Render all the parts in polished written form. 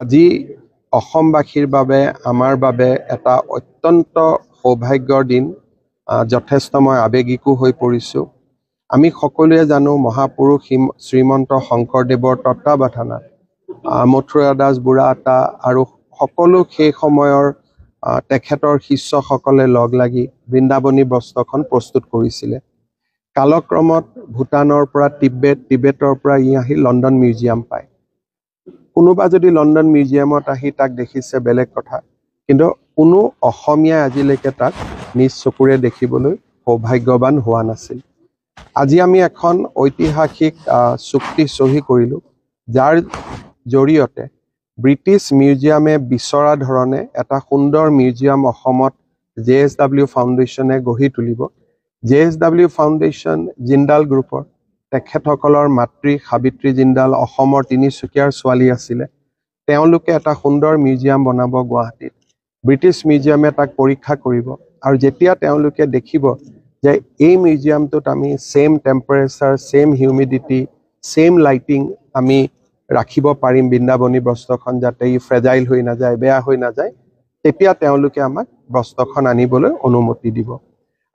আজি অসমবাসীৰ বাবে আমাৰ বাবে এটা অত্যন্ত সৌভাগ্যৰ দিন। যথেষ্ট মই আৱেগিকো হৈ পৰিছোঁ। আমি সকলোৱে জানো মহাপুৰুষ শ্ৰীমন্ত শংকৰদেৱৰ তত্বাৱধানত মথুৰা দাস বুঢ়া আতা আৰু সকলো সেই সময়ৰ তেখেতৰ শিষ্যসকলে লগ লাগি বৃন্দাবনী বস্ত্ৰখন প্ৰস্তুত কৰিছিলে। কালক্ৰমত ভূটানৰ পৰা টিবেটৰ পৰা ই আহি লণ্ডন মিউজিয়াম পায়। কোনোবা যদি লণ্ডন মিউজিয়ামত আহি তাক দেখিছে বেলেগ কথা, কিন্তু কোনো অসমীয়াই আজিলৈকে তাক নিজ চকুৰে দেখিবলৈ সৌভাগ্যৱান হোৱা নাছিল। আজি আমি এখন ঐতিহাসিক চুক্তি চহী কৰিলোঁ, যাৰ জৰিয়তে ব্ৰিটিছ মিউজিয়ামে বিচৰা ধৰণে এটা সুন্দৰ মিউজিয়াম অসমত JSW ফাউণ্ডেশ্যনে গঢ়ি তুলিব। JSW ফাউণ্ডেশ্যন জিন্দাল গ্ৰুপৰ তেখেতসকলৰ মাতৃ সাবিত্ৰী জিন্দাল অসমৰ তিনিচুকীয়াৰ ছোৱালী আছিলে। তেওঁলোকে এটা সুন্দৰ মিউজিয়াম বনাব গুৱাহাটীত। ব্ৰিটিছ মিউজিয়ামে তাক পৰীক্ষা কৰিব আৰু যেতিয়া তেওঁলোকে দেখিব যে এই মিউজিয়ামটোত আমি same temperature, same humidity, same lighting আমি ৰাখিব পাৰিম বৃন্দাবনী বস্ত্ৰখন, যাতে ই ফ্ৰেজাইল হৈ নাযায়, বেয়া হৈ নাযায়, তেতিয়া তেওঁলোকে আমাক বস্ত্ৰখন আনিবলৈ অনুমতি দিব।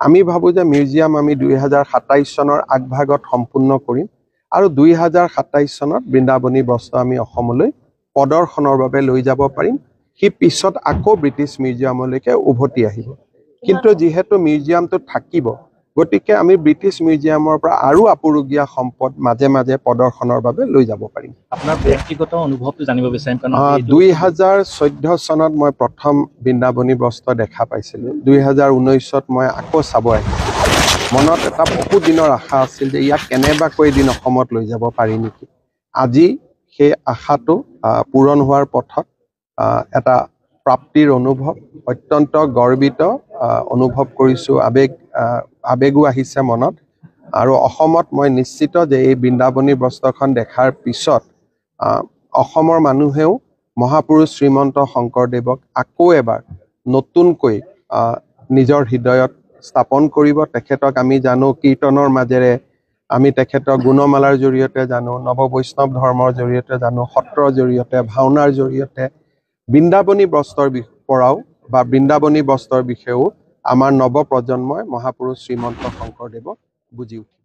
আমি ভাবোঁ যে মিউজিয়াম আমি 2027 চনৰ আগভাগত সম্পূৰ্ণ কৰিম আৰু 2027 চনত বৃন্দাবনী বস্ত্ৰ আমি অসমলৈ প্ৰদৰ্শনৰ বাবে লৈ যাব পাৰিম। সি পিছত আকৌ ব্ৰিটিছ মিউজিয়ামলৈকে উভতি আহিব। কিন্তু যিহেতু মিউজিয়ামটো থাকিব, গতিকে আমি ব্ৰিটিছ মিউজিয়ামৰ পৰা আৰু আপুৰুগীয়া সম্পদ মাজে মাজে প্ৰদৰ্শনৰ বাবে লৈ যাব পাৰিম। আপোনাৰ ব্যক্তিগত অনুভৱটো জানিব বিচাৰিম। 2014 চনত মই প্ৰথম বৃন্দাবনী বস্ত্ৰ দেখা পাইছিলোঁ। 2019ত মই আকৌ চাব আহিছোঁ। মনত এটা বহুদিনৰ আশা আছিল যে ইয়াক কেনেবাকৈ এদিন অসমত লৈ যাব পাৰি নেকি। আজি সেই আশাটো পূৰণ হোৱাৰ পথত এটা প্ৰাপ্তিৰ অনুভৱ, অত্যন্ত গৰ্বিত অনুভৱ কৰিছোঁ। আৱেগো আহিছে মনত। আৰু অসমত মই নিশ্চিত যে এই বৃন্দাবনী বস্ত্ৰখন দেখাৰ পিছত অসমৰ মানুহেও মহাপুৰুষ শ্ৰীমন্ত শংকৰদেৱক আকৌ এবাৰ নতুনকৈ নিজৰ হৃদয়ত স্থাপন কৰিব। তেখেতক আমি জানো কীৰ্তনৰ মাজেৰে, আমি তেখেতক গুণমালাৰ জৰিয়তে জানো, নৱবৈষ্ণৱ ধৰ্মৰ জৰিয়তে জানো, সত্ৰৰ জৰিয়তে, ভাওনাৰ জৰিয়তে। বৃন্দাবনী বস্ত্ৰৰ পৰাও বা বৃন্দাবনী বস্ত্ৰৰ বিষয়েও আমাৰ নৱপ্ৰজন্মই মহাপুৰুষ শ্ৰীমন্ত শংকৰদেৱক বুজি উঠিব।